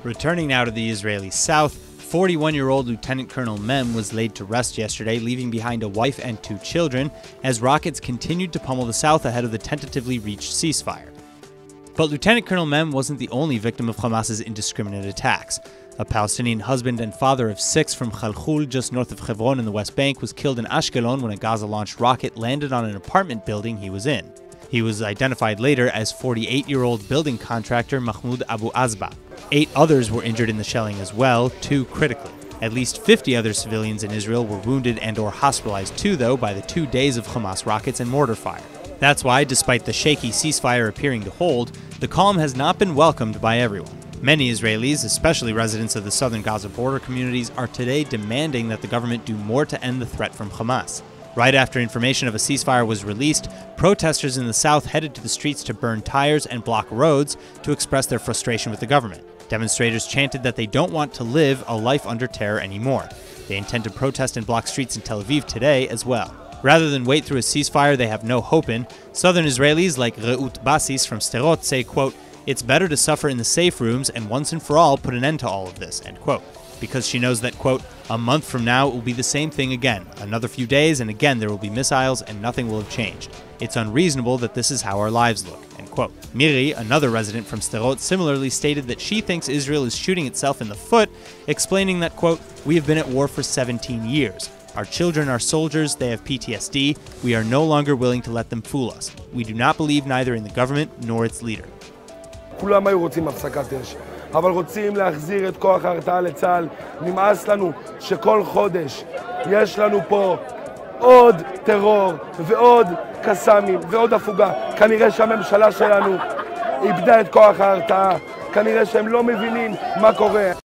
Returning now to the Israeli south, 41-year-old Lieutenant Colonel Mem was laid to rest yesterday, leaving behind a wife and 2 children, as rockets continued to pummel the south ahead of the tentatively reached ceasefire. But Lieutenant Colonel Mem wasn't the only victim of Hamas's indiscriminate attacks. A Palestinian husband and father of 6 from Khalkhul, just north of Hebron in the West Bank, was killed in Ashkelon when a Gaza-launched rocket landed on an apartment building he was in. He was identified later as 48-year-old building contractor Mahmoud Abu Azba. 8 others were injured in the shelling as well, 2 critically. At least 50 other civilians in Israel were wounded and/or hospitalized too, though, by the 2 days of Hamas rockets and mortar fire. That's why, despite the shaky ceasefire appearing to hold, the calm has not been welcomed by everyone. Many Israelis, especially residents of the southern Gaza border communities, are today demanding that the government do more to end the threat from Hamas. Right after information of a ceasefire was released, protesters in the south headed to the streets to burn tires and block roads to express their frustration with the government. Demonstrators chanted that they don't want to live a life under terror anymore. They intend to protest and block streets in Tel Aviv today as well. Rather than wait through a ceasefire they have no hope in, southern Israelis like Reut Basis from Sderot say, quote, "It's better to suffer in the safe rooms and once and for all put an end to all of this," end quote. Because she knows that, quote, "A month from now it will be the same thing again. Another few days and again there will be missiles and nothing will have changed. It's unreasonable that this is how our lives look," end quote. Miri, another resident from Sderot, similarly stated that she thinks Israel is shooting itself in the foot, explaining that, quote, "We have been at war for 17 years. Our children are soldiers, they have PTSD. We are no longer willing to let them fool us. We do not believe neither in the government nor its leader." כולם היו רוצים הפסקת אש, אבל רוצים להחזיר את כוח ההרתעה לצה"ל. נמאס לנו שכל חודש יש לנו פה עוד טרור ועוד קסאמים ועוד הפוגה. כנראה שהממשלה שלנו איבדה את כוח ההרתעה, כנראה שהם לא מבינים מה קורה.